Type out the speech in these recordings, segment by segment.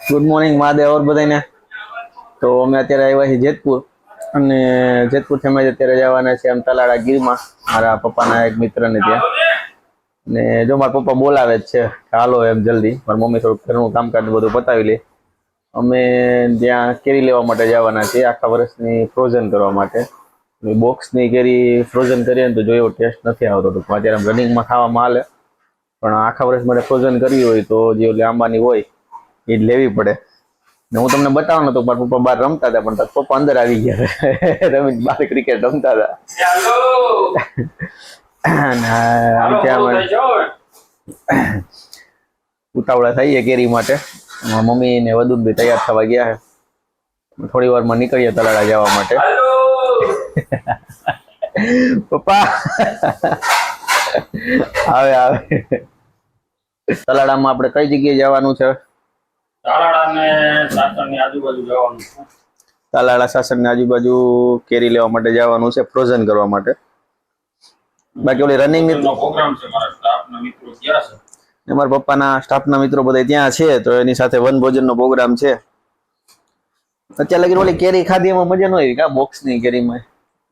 Good morning Mahadev ઓર બધાને. તો અમે અત્યારે આવ્યા છીએ જેતપુર અને જેતપુરથી અમે અત્યારે જવાના છે આમ તલાળા ગીરમાં મારા પપ્પાના એક મિત્રને ત્યાં. ને જો મારા પપ્પા બોલાવે જ છે હાલો એમ જલ્દી. મારી મમ્મી થોડુંક ઘરનું કામકાજ બધું પતાવી લે. અમે ત્યાં કેરી લેવા માટે જવાના છીએ આખા વર્ષની ફ્રોઝન કરવા માટે. બોક્સની કેરી ફ્રોઝન કરીએ ને તો જો એવો ટેસ્ટ નથી આવતો. ટૂંકમાં અત્યારે રનિંગમાં ખાવામાં હાલે, પણ આખા વર્ષ માટે ફ્રોઝન કરવી હોય તો જે ઓલી આંબાની હોય એ લેવી પડે. ને હું તમને બતાવવાનો તો મારા પપ્પા બહાર રમતા હતા, પણ તારા પપ્પા અંદર આવી ગયા રમીને બહાર ક્રિકેટ રમતા હતા. ઉતાવળા થઈએ કેરી માટે. મમ્મી ને વધુ તૈયાર થવા ગયા છે. થોડી વારમાં નીકળીએ તલાળા જવા માટે. પપ્પા આવે આવે. તલાળામાં આપણે કઈ જગ્યાએ જવાનું છે? તાલાળા સાસણની આજુબાજુ કેરી લેવા માટે જવાનું છે, ફ્રોઝન કરવા માટે. બાકી ઓલી રનિંગ પ્રોગ્રામ છે, મારા સ્ટાફના મિત્રો ગયા છે ને મારા પપ્પાના સ્ટાફના મિત્રો બધા ત્યાં છે, તો એની સાથે વનભોજનનો પ્રોગ્રામ છે. અત્યારે લગી ઓલી કેરી ખાધી એમાં મજા ન આવી કા બોક્સની કેરીમાં?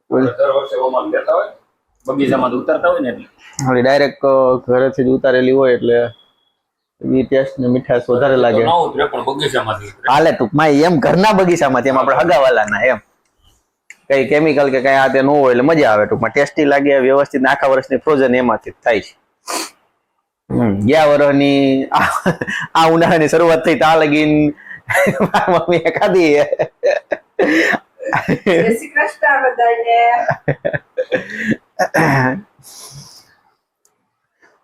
દર વર્ષે ઓમાં લેતા હોય બગીચામાં ઉતારતા હોય ને એટલે ઓલી ડાયરેક્ટ ઘરેથી જ ઉતારેલી હોય એટલે એ ટેસ્ટ ને મીઠાશ વધારે લાગે. હાલે ટૂંકમાં એમ ઘરના બગીચામાંથી એમ આપણે હગાવાલાના એમ કઈ કેમિકલ કે કઈ આ તે ન હોય એટલે મજા આવે. ટૂંકમાં ટેસ્ટી લાગે, વ્યવસ્થિત. આખા વર્ષની ફ્રોઝન એમાંથી જ થાય છે. ગયા વર્ષની આ ઉનાળાની શરૂઆત થઈ તા લગીન મમ્મીએ ખાધી.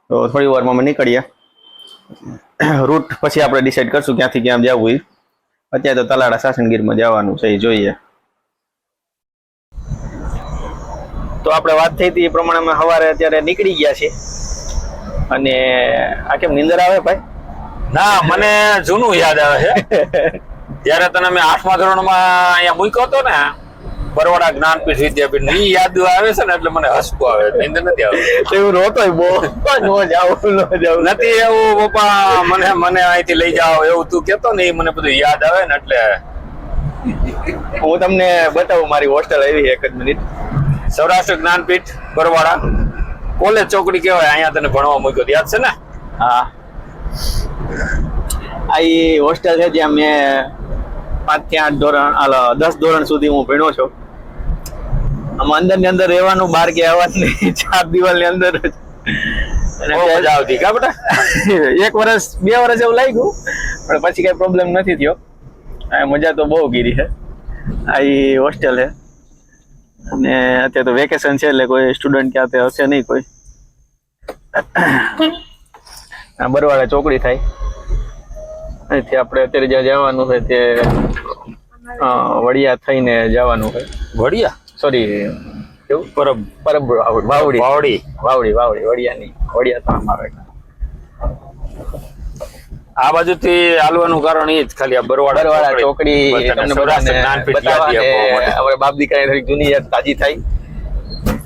તો થોડી વારમાં અમે નીકળીએ. રૂટ પછી આપણે ડિસાઈડ કરશું ક્યાંથી ક્યાં જવું. અત્યારે તો તલાળા સાસણગીરમાં જવાનું છે, એ જોઈએ. તો આપણે વાત થઈ હતી એ પ્રમાણે અમે સવારે અત્યારે નીકળી ગયા છીએ. અને આ કેમ નીંદર આવે ભાઈ? ના, મને જૂનું યાદ આવે છે. જયારે તને મેં 8મા ધોરણમાં અહીંયા મૂક્યો હતો ને બરવાડા જ્ઞાનપીઠ વિદ્યાપીઠ, ઈ યાદ આવે છે ને એટલે મને હસવું આવે, નીંદર નથી આવતી. એવું રોતોય બહુ ન જાવ નથી એવું પપ્પા, મને અહીંથી લઈ જાઓ એવું તું કેતો ને, એ મને બધું યાદ આવે ને એટલે. હું તમને બતાવું, મારી હોસ્ટેલ આવી એક જ મિનિટ. સૌરાષ્ટ્ર જ્ઞાનપીઠ બરવાડા કોલેજ ચોકડી કહેવાય. અહીંયા તને ભણવા મૂક્યો યાદ છે ને? હા, આ હોસ્ટેલ છે જ્યાં મેં 5 થી 8 ધોરણ 10 ધોરણ સુધી હું ભણ્યો છું. આમાં અંદર ની અંદર રહેવાનું, બહાર કે આવવાનું નહીં, 4 દિવાલની અંદર જ. મજા આવતી કા બેટા? 1 વર્ષ 2 વર્ષ એવું લાગ્યું, પણ પછી કઈ પ્રોબ્લેમ નથી થયો. મજા તો બહુ ગીરી છે. આ હોસ્ટેલ છે અને અત્યારે તો વેકેશન છે એટલે કોઈ સ્ટુડન્ટ ક્યાં તે હશે નહીં કોઈ. બરવાડા ચોકડી થાય. અહીંથી આપણે અત્યારે જ્યાં જવાનું છે તે વડિયા થઈને જવાનું છે. વડિયા? સોરી, કેવું? વાવડી વડિયા નહીં, વડિયા તો આમ આવે. આ બાજુથી હાલવાનું કારણ એ જ ખાલી આ બરવાડા ચોકડી તમને બધાને બતાવવા. આપણે બાપ દીકરાની થોડીક જૂની યાદ તાજી થાય.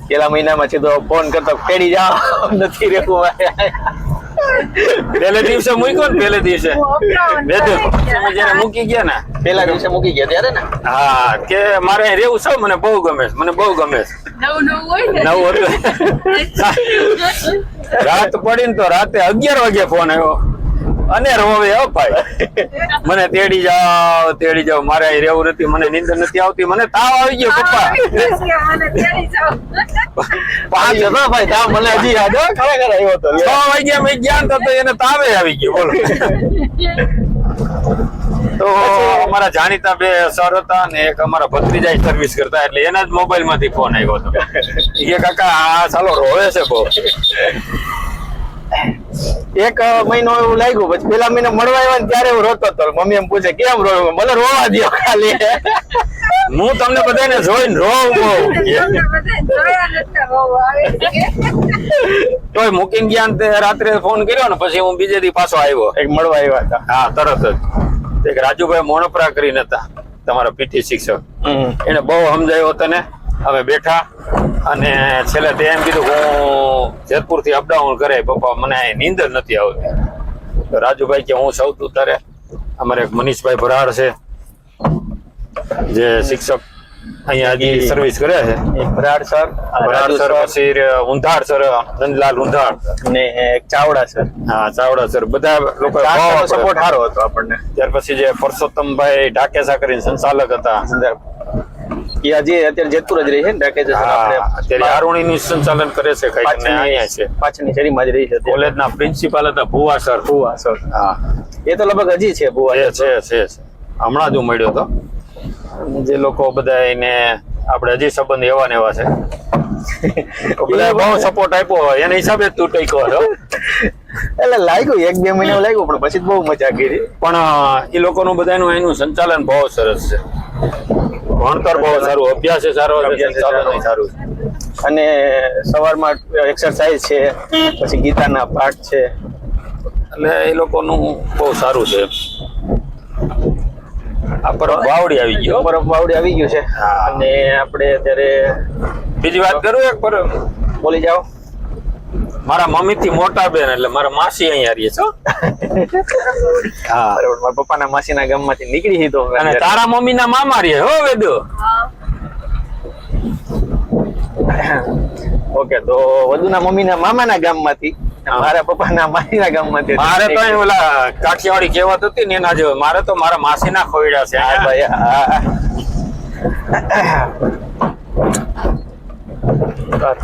પેલા મહિનામાં છે તો ફોન કરતો કેડી જાઓ, નથી રહેવું. પહેલે દિવસે મૂક્યો ને, પહેલે દિવસે જયારે મૂકી ગયા ને, પેલા દિવસે મૂકી ગયા ત્યારે ને, હા, કે મારે રહેવું છે, મને બહુ ગમે છે, મને બહુ ગમે છે. નવું રાત પડી ને તો રાતે 11 વાગે ફોન આવ્યો અને રોવે, હો ભાઈ મને તેડી જાઓ, મારે અહીં રહેવું નથી, મને નીંદર નથી આવતી, મને તાવ આવી ગયો પપ્પા. 5 હતા ભાઈ તાવ, મને હજી યાદ હોય, ખરેખર આવ્યો હતો. 6 વાગ્યા મેં જ્ઞાન થતો એને તાવે આવી ગયો. બોલો. તો અમારા જાણીતા 2 સર હતા ને એક અમારા ભત્રીજા સર્વિસ કરતા, એટલે એના જ મોબાઈલ માંથી ફોન આવ્યો હતો કે કાકા આ ચાલો રોવે છે બહુ. 1 મહિનો એવું લાગ્યું. પછી પેલા મહિને મળવા આવ્યા ને ત્યારે હું રોતો હતો. મમ્મી એમ પૂછે કેમ રોવે? મને રોવા દો ખાલી. હું તમને બધાને જોઈને રોવ તોય મૂકીને ગયા. રાત્રે ફોન કર્યો ને પછી હું બીજે દી પાછો આવ્યો. એક મળવા આવ્યા હતા. હા, તરત જ. એક રાજુભાઈ મોણપરા કરીને હતા, તમારા પીટી શિક્ષક. એને બહુ સમજાયો તને. અમે બેઠા અને છેલ્લે તે એમ કીધું હું જેતપુર થી અપડાઉન કરે પપ્પા, મને નીંદર નથી આવતી. રાજુભાઈ કે હું સૌ તું તારે અમારે એક મનીષભાઈ ભરાડ છે જે શિક્ષક અહીંયા હજી સર્વિસ કરે છે. એક ભરાડ સર, ભરાડ સર, પછી ઊંધાડ સર, નંદલાલ ઊંધાડ ને એક ચાવડા સર. હા ચાવડા સર, બધા લોકો સપોર્ટ સારો હતો આપણને. ત્યાર પછી જે પરસોત્તમભાઈ ઢાકેસા કરીને સંચાલક હતા, એ હજી અત્યારે જેતપુર જ રહી છે ને ઢાકેસા સર. આપણે અત્યારે આરોણીનું સંચાલન કરે છે કઈક, અને અહીંયા છે પાછળની શેરીમાં જ રહી છે. કોલેજના પ્રિન્સિપાલ હતા ભુવા સર. ભુવા સર, હા એ તો લગભગ હજી છે ભુવા. છે હમણાં જ હું મળ્યો હતો. જે લોકો બધા એને આપણે હજી સંબંધ એવા ને એવા છે. બધા બહુ સપોર્ટ આપ્યો હોય એના હિસાબે તું ટઈકો હતો. એટલે લાગ્યું 1-2 મહિના લાગ્યું, પણ પછી બહુ મજા કરી. પણ એ લોકોનું બધાનું એનું સંચાલન બહુ સરસ છે. ભણતર બહુ સારું, અભ્યાસ સારો, સંચાલન સારું છે. અને સવારમાં એક્સરસાઇઝ છે, પછી ગીતાના પાઠ છે, એટલે એ લોકોનું બહુ સારું છે. આ પરબ વાવડી આવી ગયો, પરબ વાવડી આવી ગયું છે. અને આપણે અત્યારે બીજી વાત કરું એક પર બોલી જાઓ. મારા મમ્મી થી મોટા બેન એટલે મારા માસી અહીંયા રહીએ છો. હા બરાબર, મારા પપ્પાના માસીના ગામમાંથી નીકળી હતી તો. અને તારા મમ્મી ના મામા રહીએ હો વેદો. ઓકે, તો વધુના મમ્મીના મામાના ગામમાંથી, મારા પપ્પાના માસીના ગામમાંથી. મારે તો અહીં ઓલા કાઠિયાવાડી કહેવત હતી ને એના જેવો, મારે તો મારા માસીના ખોયડા છે. હા ભાઈ, હા.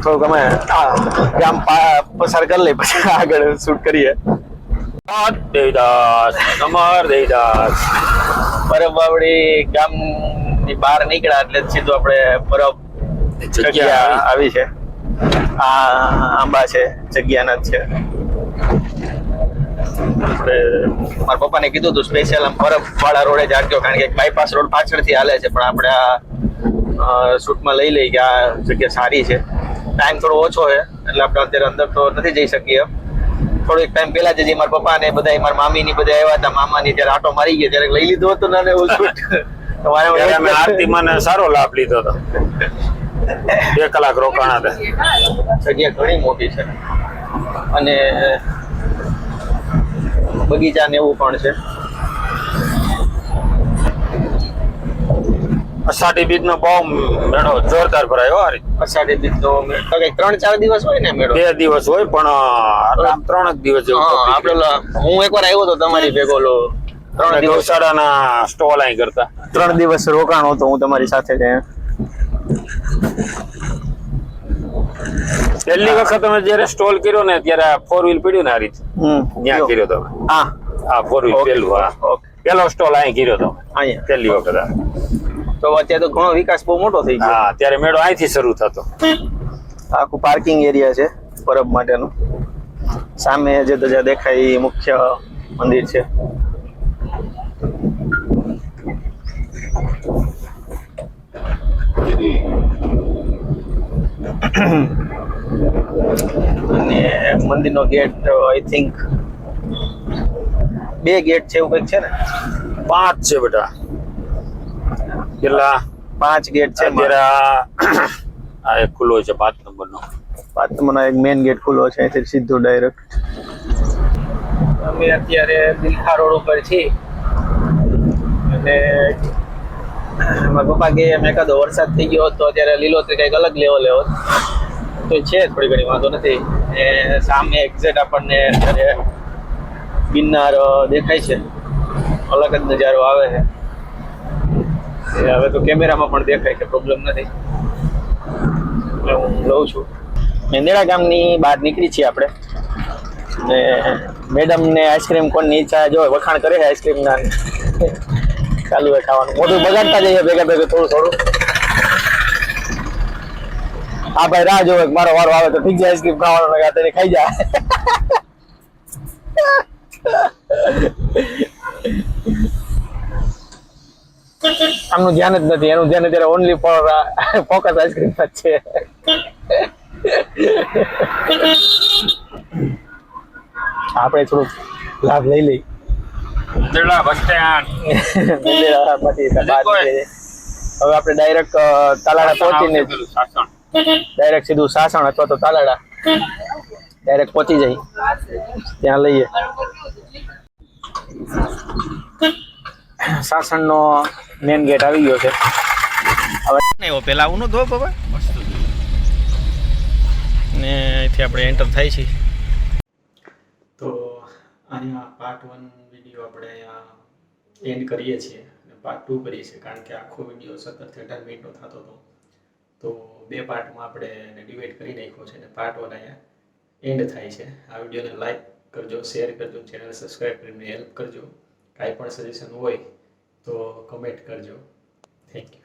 થોડુંક અમે ગામ પસાર કરી લઈએ, પછી આગળ શૂટ કરીએ. દેવદાસ, અમર દેવદાસ. પરબ વાવડી ગામની બહાર નીકળ્યા એટલે સીધું આપણે પરબ જગ્યા આવી છે. આ આંબા છે, જગ્યાના જ છે. આપણે મારા પપ્પાને કીધું હતું સ્પેશિયલ આમ પરબ વાળા રોડે જ આટક્યો, કારણ કે બાયપાસ રોડ પાછળથી હાલે છે, પણ આપણે આ શૂટમાં લઈ લઈ કે આ જગ્યા સારી છે. ટાઈમ થોડો ઓછો છે એટલે આપણે અત્યારે અંદર તો નથી જઈ શકીએ. થોડોક ટાઈમ પહેલા જ મારા પપ્પા ને બધા, મારા મામી ની બધા આવ્યા હતા. મામાની જયારે આટો મારી ગયા ત્યારે લઈ લીધો હતો ને એવું શૂટ. અમે આરતી મને સારો લાભ લીધો હતો. 2 કલાક રોકાણા હતા. જગ્યા ઘણી મોટી છે અને બગીચા ને એવું પણ છે. અષાઢી બીજ નો બહુ મેળો જોરદાર ભરાયો. અષાઢી બીજ તો કઈક 3-4 દિવસ હોય ને મેળો. 2 દિવસ હોય પણ 3 જ દિવસ જેવું. આપણે હું એકવાર આવ્યો હતો તમારી ભેગો, 3 દિવસ ગૌશાળાના સ્ટોલ અહીં કરતા. 3 દિવસ રોકાણો હતો હું તમારી સાથે. પહેલી વખત અમે જયારે સ્ટોલ કર્યો ને ત્યારે 4 વ્હીલ પડ્યું ને આ રીતે ત્યાં કર્યો તમે. હા, 4 વ્હીલ પેલું. હા, પેલો સ્ટોલ અહીં કર્યો તો અહીંયા પહેલી વખત. તો અત્યારે તો ઘણો વિકાસ બહુ મોટો થઈ ગયો. હા, ત્યારે મેળો અહીંથી શરૂ થતો. આખું પાર્કિંગ એરિયા છે પરબ માટેનું. સામે જે ધજા દેખાય એ મુખ્ય મંદિર છે. અને મંદિરનો ગેટ આઈ થિંક 2 ગેટ છે એવું કંઈક છે ને? 5 છે બેટા. કેટલા? 5 ગેટ છે. અત્યારે આ એક ખુલ્લો છે 5 નંબરનો. 5 નંબરનો એક મેઇન ગેટ ખુલ્લો છે, અહીંથી સીધો ડાયરેક્ટ. અમે અત્યારે બિલખા રોડ ઉપર છીએ અને મારા પપ્પા કે એમ એકાદો વરસાદ થઈ ગયો તો અત્યારે લીલોતરી કંઈક અલગ લેવલે હોત. તો છે થોડી ઘણી, વાંધો નથી. એ સામે એક્ઝેક્ટ આપણને અત્યારે ગિરનાર દેખાય છે. અલગ જ નજારો આવે છે. હવે તો કેમેરામાં પણ દેખાય છે, પ્રોબ્લેમ નથી. હું લઉં છું. મેંદેડા ગામની બહાર નીકળી છીએ આપણે. ને મેડમ ને આઈસ્ક્રીમ કોણની ઈચ્છા જો વખાણ કરે છે આઈસ્ક્રીમ ના, ચાલુ હોય ખાવાનું. મોઢું બગાડતા જઈએ ભેગા ભેગા થોડું. હા ભાઈ, રાહ જોવે મારો વારો આવે તો ઠીક છે, આઈસ્ક્રીમ ખાવાનો તેને ખાઈ જાય. આમનું ધ્યાન જ નથી, એનું ધ્યાન અત્યારે ઓનલી ફોકસ આઈસ્ક્રીમ જ છે. આપણે થોડુંક લાભ લઈ લઈ. બસ સ્ટેન્ડ હવે આપણે ડાયરેક્ટ તાલાડા પહોંચીને ડાયરેક્ટ સીધું સાસણ અથવા તો તાલાડા ડાયરેક્ટ પહોંચી જાય, ત્યાં લઈએ. સાસણનો મેન ગેટ આવી ગયો છે. એવો પેલા આવું નતો બાબા ને અહીંથી આપણે એન્ટર થાય છે. તો અહીંયા પાર્ટ 1 વિડીયો આપણે અહીંયા એન્ડ કરીએ છીએ અને પાર્ટ 2 કરીએ છીએ, કારણ કે આખો વિડીયો 17-18 મિનિટનો થતો હતો. તો 2 પાર્ટમાં આપણે એને ડિવાઈડ કરી નાખ્યો છે અને પાર્ટ 1 અહીંયા એન્ડ થાય છે. આ વિડીયોને લાઈક કરજો, શેર કરજો, ચેનલ સબસ્ક્રાઈબ કરીને હેલ્પ કરજો. કાંઈ પણ સજેશન હોય તો કમેન્ટ કરજો. Thank you.